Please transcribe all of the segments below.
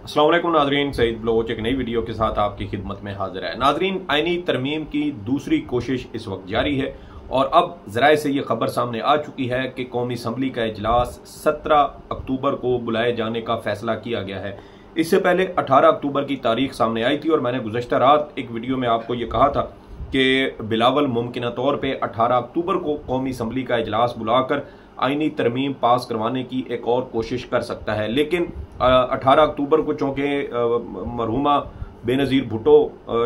अस्सलाम वालेकुम नाजरीन, सईद बलोच एक नई वीडियो के साथ आपकी खिदमत में हाजिर है। नाजरीन, आईनी तरमीम की दूसरी कोशिश इस वक्त जारी है और अब ज़राए से ये खबर सामने आ चुकी है कि कौमी असम्बली का इजलास 17 अक्टूबर को बुलाए जाने का फैसला किया गया है। इससे पहले 18 अक्टूबर की तारीख सामने आई थी और मैंने गुज़श्ता रात एक वीडियो में आपको ये कहा था कि बिलावल मुमकिन तौर पर 18 अक्टूबर को कौमी असम्बली का इजलास बुलाकर आईनी तरमीम पास करवाने की एक और कोशिश कर सकता है। लेकिन 18 अक्टूबर को चूँकि मरहुमा बेनज़ीर भुट्टो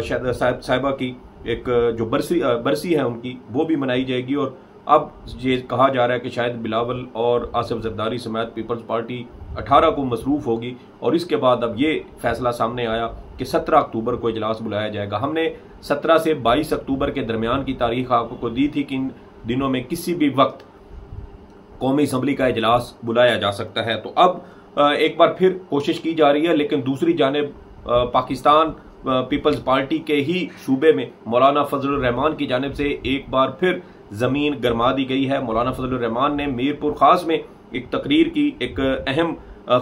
साहिबा की एक जो बरसी है उनकी, वो भी मनाई जाएगी और अब ये कहा जा रहा है कि शायद बिलावल और आसिफ ज़रदारी समेत पीपल्स पार्टी 18 को मसरूफ़ होगी और इसके बाद अब ये फैसला सामने आया कि 17 अक्टूबर को इजलास बुलाया जाएगा। हमने 17 से 22 अक्टूबर के दरमियान की तारीख आपको दी थी कि इन दिनों में किसी भी वक्त कौमी असम्बली का इजलास बुलाया जा सकता है। तो अब एक बार फिर कोशिश की जा रही है, लेकिन दूसरी जानिब पाकिस्तान पीपल्स पार्टी के ही शूबे में मौलाना फजलुर रहमान की जानिब से एक बार फिर जमीन गरमा दी गई है। मौलाना फजलुर रहमान ने मीरपुर खास में एक तकरीर की, एक अहम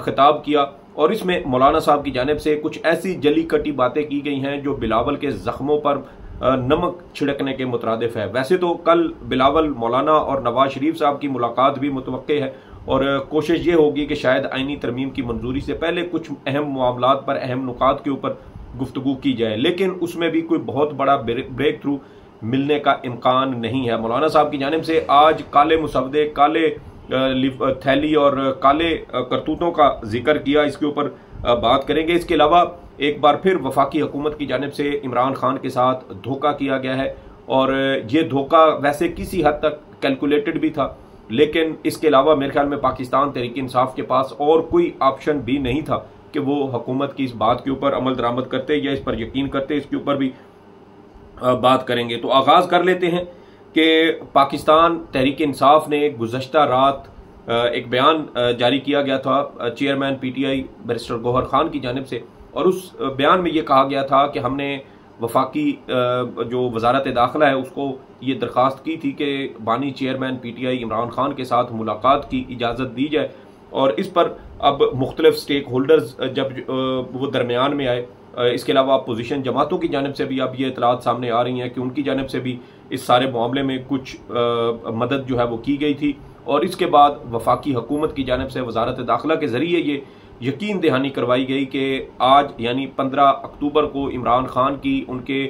खिताब किया और इसमें मौलाना साहब की जानिब से कुछ ऐसी जली कटी बातें की गई हैं जो बिलावल के जख्मों पर नमक छिड़कने के मुतरादिफ है। वैसे तो कल बिलावल, मौलाना और नवाज शरीफ साहब की मुलाकात भी मुतवक्के है और कोशिश ये होगी कि शायद आईनी तरमीम की मंजूरी से पहले कुछ अहम मामलात पर, अहम नुकात के ऊपर गुफ्तगू की जाए, लेकिन उसमें भी कोई बहुत बड़ा ब्रेक थ्रू मिलने का इम्कान नहीं है। मौलाना साहब की जानिब से आज काले मुसवदे, काले थैली और काले करतूतों का जिक्र किया, इसके ऊपर बात करेंगे। इसके अलावा एक बार फिर वफाकी हुकूमत की जानिब से इमरान खान के साथ धोखा किया गया है और ये धोखा वैसे किसी हद तक कैलकुलेटेड भी था, लेकिन इसके अलावा मेरे ख्याल में पाकिस्तान तहरीक इंसाफ के पास और कोई ऑप्शन भी नहीं था कि वो हुकूमत की इस बात के ऊपर अमल दरामद करते या इस पर यकीन करते। इसके ऊपर भी बात करेंगे। तो आगाज कर लेते हैं कि पाकिस्तान तहरीक इंसाफ ने गुज़श्ता रात एक बयान जारी किया गया था चेयरमैन पीटीआई बैरिस्टर गौहर खान की जानिब से और उस बयान में ये कहा गया था कि हमने वफाकी जो वजारत दाखिला है उसको ये दरख्वास्त की थी कि बानी चेयरमैन पीटीआई इमरान खान के साथ मुलाकात की इजाज़त दी जाए और इस पर अब मुख्तलिफ स्टेक होल्डर्स जब वो दरमियान में आए, इसके अलावा अपोजिशन जमातों की जानिब से भी अब ये इतलात सामने आ रही हैं कि उनकी जानिब से भी इस सारे मामले में कुछ मदद जो है वो की गई थी और इसके बाद वफाकी हुकूमत की जानिब से वजारत दाखिला के ज़रिए ये यकीन दहानी करवाई गई कि आज यानी 15 अक्टूबर को इमरान खान की उनके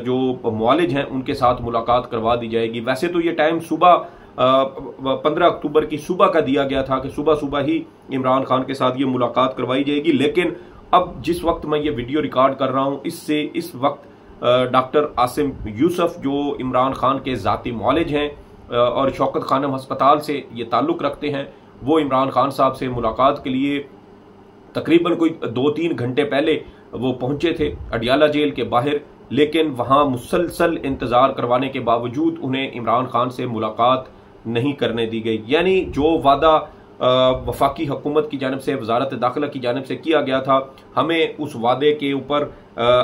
जो मुआलिज हैं उनके साथ मुलाकात करवा दी जाएगी। वैसे तो ये टाइम सुबह 15 अक्टूबर की सुबह का दिया गया था कि सुबह सुबह ही इमरान खान के साथ ये मुलाकात करवाई जाएगी, लेकिन अब जिस वक्त मैं ये वीडियो रिकॉर्ड कर रहा हूँ इससे इस वक्त डॉक्टर आसिम यूसुफ जो इमरान खान के ज़ाती मुआलिज हैं और शौकत खानम हस्पताल से ये ताल्लुक़ रखते हैं, वो इमरान खान साहब से मुलाकात के लिए तकरीबन कोई 2-3 घंटे पहले वो पहुंचे थे अडियाला जेल के बाहर, लेकिन वहां मुसलसल इंतजार करवाने के बावजूद उन्हें इमरान खान से मुलाकात नहीं करने दी गई। यानी जो वादा वफाकी हुकूमत की जानिब से, वजारत दाखिला की जानिब से किया गया था, हमें उस वादे के ऊपर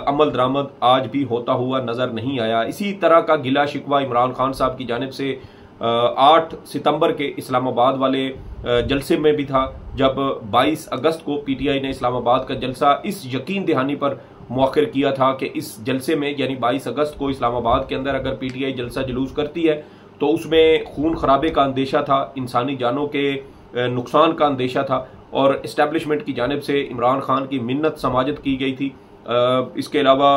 अमल दरामद आज भी होता हुआ नजर नहीं आया। इसी तरह का गिला शिकवा इमरान खान साहब की जानिब से 8 सितंबर के इस्लामाबाद वाले जलसे में भी था, जब 22 अगस्त को पीटीआई ने इस्लामाबाद का जलसा इस यकीन दहानी पर मौखर किया था कि इस जलसे में यानी 22 अगस्त को इस्लामाबाद के अंदर अगर पीटीआई जलसा जुलूस करती है तो उसमें खून खराबे का अंदेशा था, इंसानी जानों के नुकसान का अंदेशा था और इस्टेब्लिशमेंट की जानिब से इमरान खान की मिन्नत समाजत की गई थी। इसके अलावा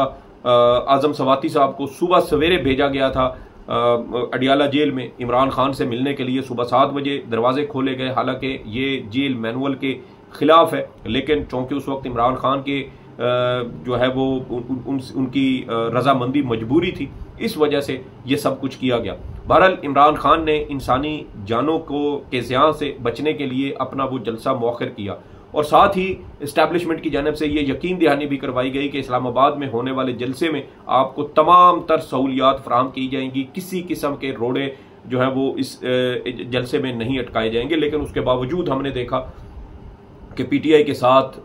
आजम सवाती साहब को सुबह सवेरे भेजा गया था अडियाला जेल में इमरान खान से मिलने के लिए। सुबह 7 बजे दरवाजे खोले गए, हालांकि ये जेल मैनुअल के खिलाफ है, लेकिन चूंकि उस वक्त इमरान खान के जो है वो उनकी रजामंदी मजबूरी थी, इस वजह से ये सब कुछ किया गया। बहरहाल इमरान खान ने इंसानी जानों को के ज़ियां से बचने के लिए अपना वो जलसा मौखर किया और साथ ही इस्टेब्लिशमेंट की जानिब से ये यकीन दहानी भी करवाई गई कि इस्लामाबाद में होने वाले जलसे में आपको तमाम तर सहूलियात फराहम की जाएंगी, किसी किस्म के रोड़े जो है वो इस जलसे में नहीं अटकाए जाएंगे। लेकिन उसके बावजूद हमने देखा कि पीटीआई के साथ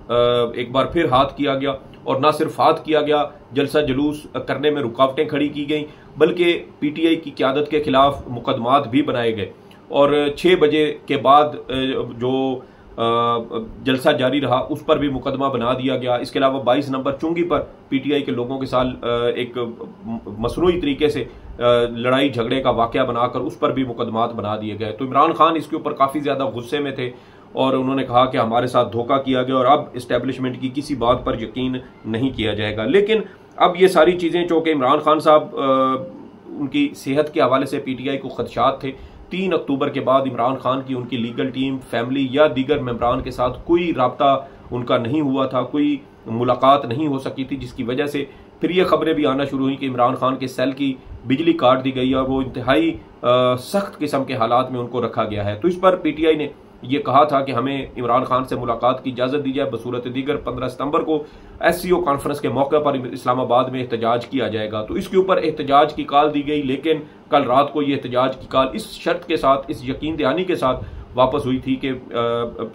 एक बार फिर हाथ किया गया और ना सिर्फ हाथ किया गया, जलसा जुलूस करने में रुकावटें खड़ी की गई, बल्कि पीटीआई की क़यादत के खिलाफ मुकदमात भी बनाए गए और 6 बजे के बाद जो जलसा जारी रहा उस पर भी मुकदमा बना दिया गया। इसके अलावा 22 नंबर चुंगी पर पीटीआई के लोगों के साथ एक मसनूई तरीके से लड़ाई झगड़े का वाकया बनाकर उस पर भी मुकदमात बना दिए गए। तो इमरान खान इसके ऊपर काफ़ी ज़्यादा गुस्से में थे और उन्होंने कहा कि हमारे साथ धोखा किया गया और अब इस्टेब्लिशमेंट की किसी बात पर यकीन नहीं किया जाएगा। लेकिन अब ये सारी चीज़ें चूँकि इमरान खान साहब उनकी सेहत के हवाले से पीटीआई को खदशात थे, 3 अक्टूबर के बाद इमरान खान की उनकी लीगल टीम, फैमिली या दीगर मेंबरान के साथ कोई राब्ता उनका नहीं हुआ था, कोई मुलाकात नहीं हो सकी थी, जिसकी वजह से फिर ये खबरें भी आना शुरू हुई कि इमरान खान के सेल की बिजली काट दी गई और वो इंतहाई सख्त किस्म के हालात में उनको रखा गया है। तो इस पर पीटीआई ने ये कहा था कि हमें इमरान खान से मुलाकात की इजाज़त दी जाए। बसूरत दीगर 15 सितंबर को SCO कॉन्फ्रेंस के मौके पर इस्लामाबाद में एहतजाज किया जाएगा। तो इसके ऊपर एहतजाज की कॉल दी गई, लेकिन कल रात को ये एहतजाज की कॉल इस शर्त के साथ, इस यकीन दहानी के साथ वापस हुई थी कि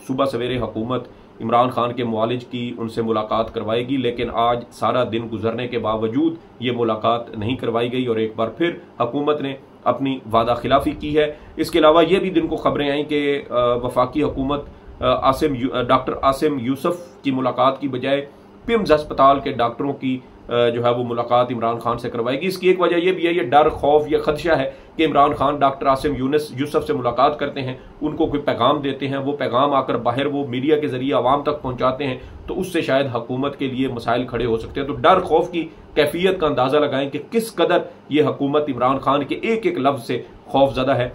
सुबह सवेरे हुकूमत इमरान खान के मुआलिज की उनसे मुलाकात करवाएगी। लेकिन आज सारा दिन गुजरने के बावजूद ये मुलाकात नहीं करवाई गई और एक बार फिर हुकूमत ने अपनी वादा खिलाफी की है। इसके अलावा ये भी दिन को खबरें आई कि वफाकी हुकूमत डॉक्टर आसिम यूसुफ की मुलाकात की बजाय पिम्स अस्पताल के डॉक्टरों की जो है वो मुलाकात इमरान खान से करवाएगी। इसकी एक वजह यह भी है, ये डर, खौफ, ये खदशा है कि इमरान खान डॉक्टर आसिम यूसुफ से मुलाकात करते हैं, उनको कोई पैगाम देते हैं, वो पैगाम आकर बाहर वो मीडिया के जरिए आवाम तक पहुंचाते हैं, तो उससे शायद हुकूमत के लिए मसाइल खड़े हो सकते हैं। तो डर खौफ की कैफियत का अंदाजा लगाएं कि किस कदर ये हुकूमत इमरान खान के एक एक लफ्ज से खौफजदा है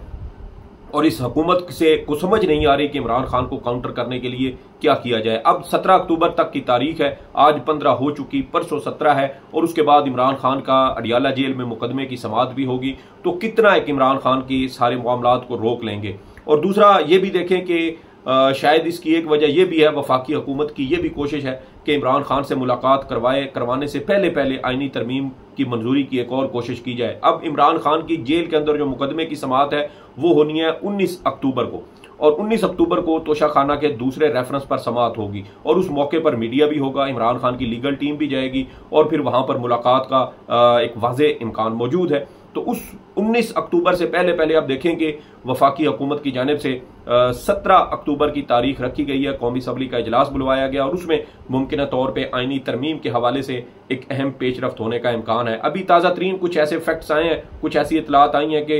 और इस हुकूमत से को समझ नहीं आ रही कि इमरान खान को काउंटर करने के लिए क्या किया जाए। अब 17 अक्टूबर तक की तारीख है, आज 15 हो चुकी, परसों 17 है और उसके बाद इमरान खान का अडियाला जेल में मुकदमे की समाअत भी होगी। तो कितना एक इमरान खान की सारे मामलात को रोक लेंगे। और दूसरा ये भी देखें कि शायद इसकी एक वजह यह भी है, वफाकी हुकूमत की यह भी कोशिश है कि इमरान खान से मुलाकात करवाने से पहले पहले आईनी तरमीम की मंजूरी की एक और कोशिश की जाए। अब इमरान खान की जेल के अंदर जो मुकदमे की समाअत है वो होनी है 19 अक्टूबर को और 19 अक्टूबर को तोशा खाना के दूसरे रेफरेंस पर समाअत होगी और उस मौके पर मीडिया भी होगा, इमरान खान की लीगल टीम भी जाएगी और फिर वहां पर मुलाकात का एक वाज़ेह इम्कान मौजूद है। तो उस 19 अक्टूबर से पहले पहले आप देखें कि वफाकी हुकूमत की जानिब से 17 अक्टूबर की तारीख रखी गई है, कौमी असम्बली का इजलास बुलवाया गया और उसमें मुमकिन तौर पर आईनी तरमीम के हवाले से एक अहम पेशरफ्त होने का इम्कान है। अभी ताज़ा तरीन कुछ ऐसे फैक्ट्स आए हैं, कुछ ऐसी इतलात आई हैं कि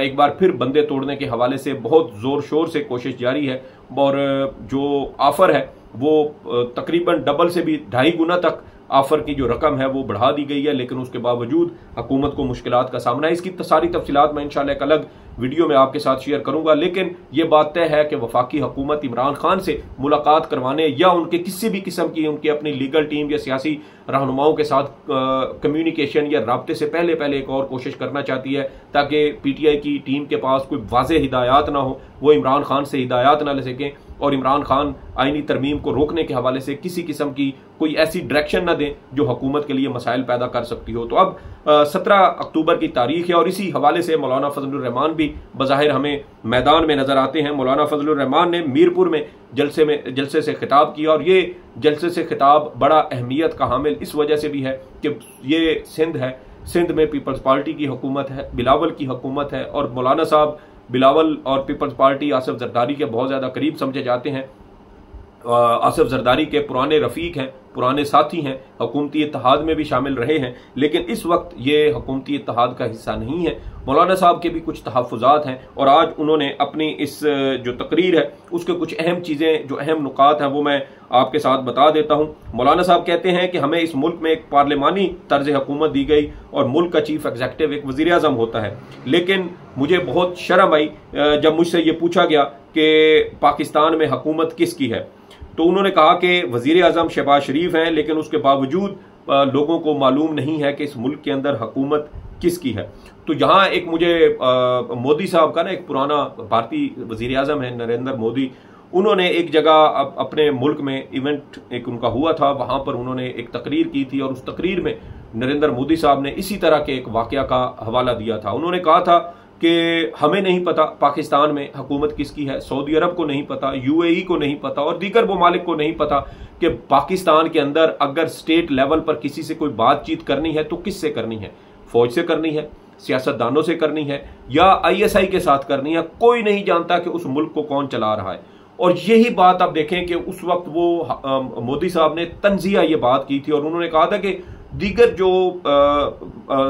एक बार फिर बंदे तोड़ने के हवाले से बहुत जोर शोर से कोशिश जारी है और जो ऑफर है वो तकरीबन डबल से भी 2.5 गुना तक ऑफर की जो रकम है वो बढ़ा दी गई है, लेकिन उसके बावजूद हुकूमत को मुश्किलात का सामना है। इसकी सारी तफसीलात मैं इंशाल्लाह एक अलग वीडियो में आपके साथ शेयर करूंगा। लेकिन ये बात तय है कि वफाकी हुकूमत इमरान खान से मुलाकात करवाने या उनके किसी भी किस्म की उनकी अपनी लीगल टीम या सियासी रहनुमाओं के साथ कम्युनिकेशन या राब्ते से पहले पहले एक और कोशिश करना चाहती है ताकि पीटीआई की टीम के पास कोई वाज़ेह हिदायत ना हो, वो इमरान खान से हिदायत ना ले सकें और इमरान खान आईनी तरमीम को रोकने के हवाले से किसी किस्म की कोई ऐसी डायरेक्शन न दें जो हुकूमत के लिए मसाइल पैदा कर सकती हो। तो अब 17 अक्टूबर की तारीख है और इसी हवाले से मौलाना फजलुर रहमान भी बज़ाहिर हमें मैदान में नजर आते हैं। मौलाना फजलुर रहमान ने मीरपुर में जलसे से खिताब किया और ये जलसे से खिताब बड़ा अहमियत का हामिल इस वजह से भी है कि ये सिंध है, सिंध में पीपल्स पार्टी की हुकूमत है, बिलावल की हुकूमत है और मौलाना साहब बिलावल और पीपल्स पार्टी आसिफ जरदारी के बहुत ज़्यादा करीब समझे जाते हैं। आसिफ जरदारी के पुराने रफ़ीक हैं, पुराने साथी हैं, हुकूमती इत्तेहाद में भी शामिल रहे हैं, लेकिन इस वक्त ये हुकूमती इत्तेहाद का हिस्सा नहीं है। मौलाना साहब के भी कुछ तहफ़्फ़ुज़ात हैं और आज उन्होंने अपनी इस जो तकरीर है उसके कुछ अहम चीज़ें, जो अहम नुकात हैं वो मैं आपके साथ बता देता हूँ। मौलाना साहब कहते हैं कि हमें इस मुल्क में एक पार्लिमानी तर्ज हुकूमत दी गई और मुल्क का चीफ एग्जीक्यूटिव एक वज़ीर आज़म होता है, लेकिन मुझे बहुत शर्म आई जब मुझसे ये पूछा गया कि पाकिस्तान में हुकूमत किसकी है। तो उन्होंने कहा कि वज़ीर आज़म शहबाज शरीफ हैं, लेकिन उसके बावजूद लोगों को मालूम नहीं है कि इस मुल्क के अंदर हुकूमत किसकी है। तो यहाँ एक मुझे मोदी साहब का ना एक पुराना भारतीय वज़ीर आज़म है नरेंद्र मोदी, उन्होंने एक जगह अपने मुल्क में इवेंट एक उनका हुआ था, वहाँ पर उन्होंने एक तकरीर की थी और उस तकरीर में नरेंद्र मोदी साहब ने इसी तरह के एक वाक़या का हवाला दिया था। उन्होंने कहा था कि हमें नहीं पता पाकिस्तान में हुकूमत किसकी है, सऊदी अरब को नहीं पता, UAE को नहीं पता और दीगर ममालिक को नहीं पता कि पाकिस्तान के अंदर अगर स्टेट लेवल पर किसी से कोई बातचीत करनी है तो किससे करनी है, फौज से करनी है, सियासतदानों से करनी है या ISI के साथ करनी है। कोई नहीं जानता कि उस मुल्क को कौन चला रहा है और यही बात आप देखें कि उस वक्त वो मोदी साहब ने तंजिया ये बात की थी और उन्होंने कहा था कि दीगर जो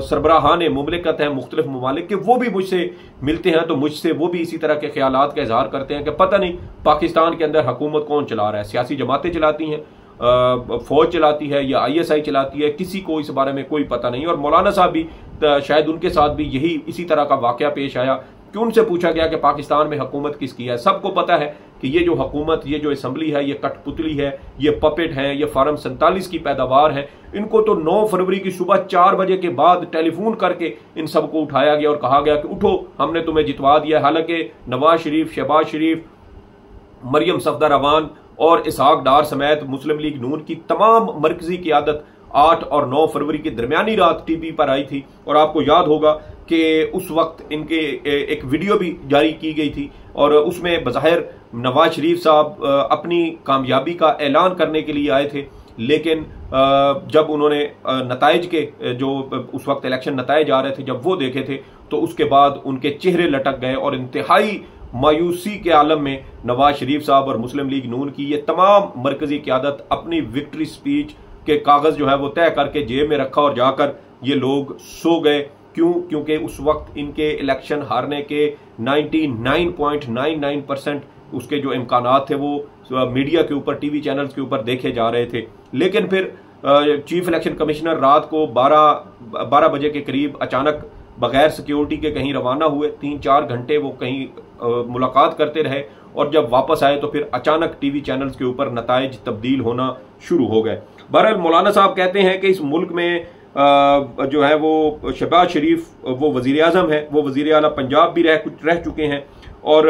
सरबराहान मुमलिकत हैं मुख्तलिफ ममालिक के, वो भी मुझसे मिलते हैं तो मुझसे वो भी इसी तरह के ख्यालात का इजहार करते हैं कि पता नहीं पाकिस्तान के अंदर हुकूमत कौन चला रहा है, सियासी जमातें चलाती हैं, फौज चलाती है या ISI चलाती है, किसी को इस बारे में कोई पता नहीं। और मौलाना साहब भी शायद उनके साथ भी यही इसी तरह का वाकया पेश आया कि उनसे पूछा गया कि पाकिस्तान में हुकूमत किसकी है। सबको पता है कि ये जो हुकूमत, ये जो असम्बली है, ये कठपुतली है, ये पपेट है, ये फार्म 47 की पैदावार है। इनको तो 9 फरवरी की सुबह 4 बजे के बाद टेलीफोन करके इन सबको उठाया गया और कहा गया कि उठो, हमने तुम्हें जितवा दिया। हालांकि नवाज शरीफ, शहबाज शरीफ, मरियम सफदर अवान और इसहाक डार समेत मुस्लिम लीग नून की तमाम मरकजी क़ियादत 8 और 9 फरवरी की दरमियानी रात टीवी पर आई थी। और आपको याद होगा कि उस वक्त इनके एक वीडियो भी जारी की गई थी और उसमें बज़ाहिर नवाज शरीफ साहब अपनी कामयाबी का ऐलान करने के लिए आए थे, लेकिन जब उन्होंने नताइज के जो उस वक्त इलेक्शन नताइज आ रहे थे जब वो देखे थे तो उसके बाद उनके चेहरे लटक गए और इंतहाई मायूसी के आलम में नवाज शरीफ साहब और मुस्लिम लीग नून की ये तमाम मरकजी क़ियादत अपनी विक्ट्री स्पीच के कागज जो है वो तय करके जेब में रखा और जाकर ये लोग सो गए। क्यों? क्योंकि उस वक्त इनके इलेक्शन हारने के 99.99% उसके जो इम्कानात थे वो मीडिया के ऊपर, टीवी चैनल्स के ऊपर देखे जा रहे थे। लेकिन फिर चीफ इलेक्शन कमिश्नर रात को 12 बजे के करीब अचानक बगैर सिक्योरिटी के कहीं रवाना हुए। 3-4 घंटे वो कहीं मुलाकात करते रहे और जब वापस आए तो फिर अचानक टीवी चैनल्स के ऊपर नताइज तब्दील होना शुरू हो गए। बहरहाल मौलाना साहब कहते हैं कि इस मुल्क में जो है वो शहबाज शरीफ वो वजीर आजम है, वो वजीर आला पंजाब भी रह चुके हैं और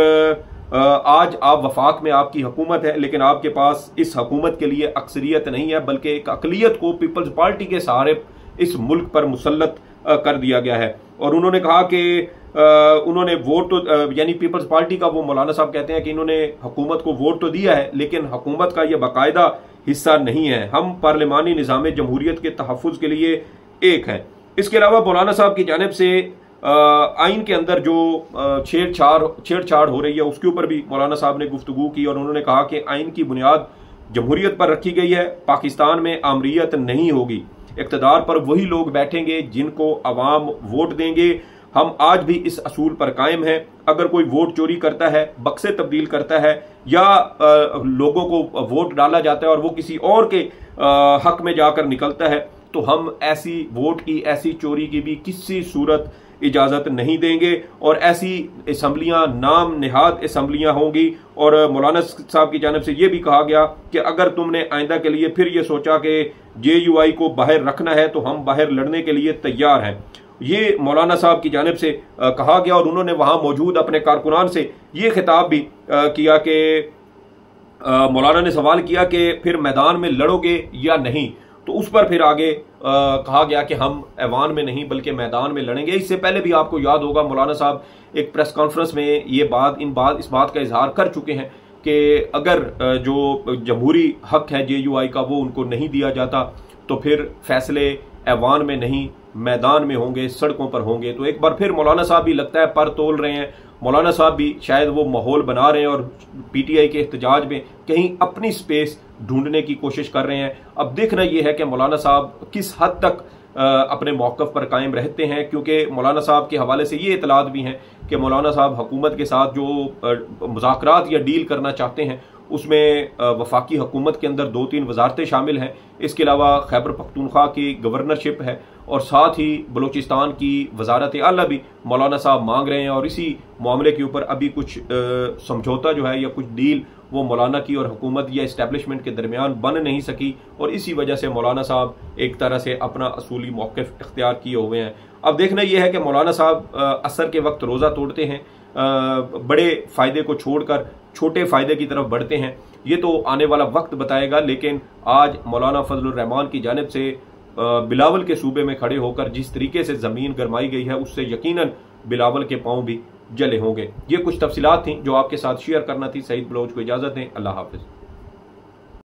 आज आप वफाक में आपकी हुकूमत है, लेकिन आपके पास इस हुकूमत के लिए अक्सरियत नहीं है बल्कि एक अकलियत को पीपल्स पार्टी के सहारे इस मुल्क पर मुसल्लत कर दिया गया है। और उन्होंने कहा कि उन्होंने वोट तो यानी पीपल्स पार्टी का वो मौलाना साहब कहते हैं कि इन्होंने हुकूमत को वोट तो दिया है लेकिन हुकूमत का ये बाकायदा हिस्सा नहीं है। हम पार्लिमानी निज़ाम जमहूरियत के तहफ़्फ़ुज़ के लिए एक हैं। इसके अलावा मौलाना साहब की जानिब से आइन के अंदर जो छेड़छाड़ हो रही है उसके ऊपर भी मौलाना साहब ने गुफ्तगू की और उन्होंने कहा कि आइन की बुनियाद जमहूरियत पर रखी गई है, पाकिस्तान में आमरीयत नहीं होगी, इक़्तिदार पर वही लोग बैठेंगे जिनको अवाम वोट देंगे। हम आज भी इस असूल पर कायम हैं। अगर कोई वोट चोरी करता है, बक्से तब्दील करता है या लोगों को वोट डाला जाता है और वो किसी और के हक में जाकर निकलता है तो हम ऐसी वोट की, ऐसी चोरी की भी किसी सूरत इजाजत नहीं देंगे और ऐसी असम्बलियां नाम निहाद असम्बलियां होंगी। और मौलाना साहब की जानिब से यह भी कहा गया कि अगर तुमने आइंदा के लिए फिर ये सोचा कि JUI को बाहर रखना है तो हम बाहर लड़ने के लिए तैयार हैं। ये मौलाना साहब की जानिब से कहा गया और उन्होंने वहां मौजूद अपने कारकुनान से ये खिताब भी किया कि मौलाना ने सवाल किया कि फिर मैदान में लड़ोगे या नहीं, तो उस पर फिर आगे कहा गया कि हम ऐवान में नहीं बल्कि मैदान में लड़ेंगे। इससे पहले भी आपको याद होगा मौलाना साहब एक प्रेस कॉन्फ्रेंस में इस बात का इजहार कर चुके हैं कि अगर जो जमहूरी हक है JUI का वो उनको नहीं दिया जाता तो फिर फैसले ऐवान में नहीं मैदान में होंगे, सड़कों पर होंगे। तो एक बार फिर मौलाना साहब भी लगता है पर तोल रहे हैं, मौलाना साहब भी शायद वो माहौल बना रहे हैं और PTI के एहतजाज में कहीं अपनी स्पेस ढूंढने की कोशिश कर रहे हैं। अब देखना यह है कि मौलाना साहब किस हद तक अपने मौक़िफ़ पर कायम रहते हैं, क्योंकि मौलाना साहब के हवाले से ये इतलात भी हैं कि मौलाना साहब हुकूमत के साथ जो मुज़ाकरात या डील करना चाहते हैं उसमें वफाकी हुकूमत के अंदर 2-3 वजारतें शामिल हैं। इसके अलावा खैबर पख्तूनख्वा की गवर्नरशिप है और साथ ही बलूचिस्तान की वजारत आला भी मौलाना साहब मांग रहे हैं और इसी मामले के ऊपर अभी कुछ समझौता जो है या कुछ डील वो मौलाना की और हुकूमत या इस्टेब्लिशमेंट के दरमियान बन नहीं सकी और इसी वजह से मौलाना साहब एक तरह से अपना असूली मौक़िफ़ इख्तियार किए हुए हैं। अब देखना यह है कि मौलाना साहब असर के वक्त रोज़ा तोड़ते हैं, बड़े फ़ायदे को छोड़कर छोटे फ़ायदे की तरफ बढ़ते हैं। ये तो आने वाला वक्त बताएगा, लेकिन आज मौलाना फजलुर रहमान की जानिब से बिलावल के सूबे में खड़े होकर जिस तरीके से ज़मीन गरमाई गई है उससे यकीनन बिलावल के पाँव भी जले होंगे। ये कुछ तफसीलात थी जो आपके साथ शेयर करना थी। सईद बलोच को इजाज़त दें। अल्लाह हाफ़िज़।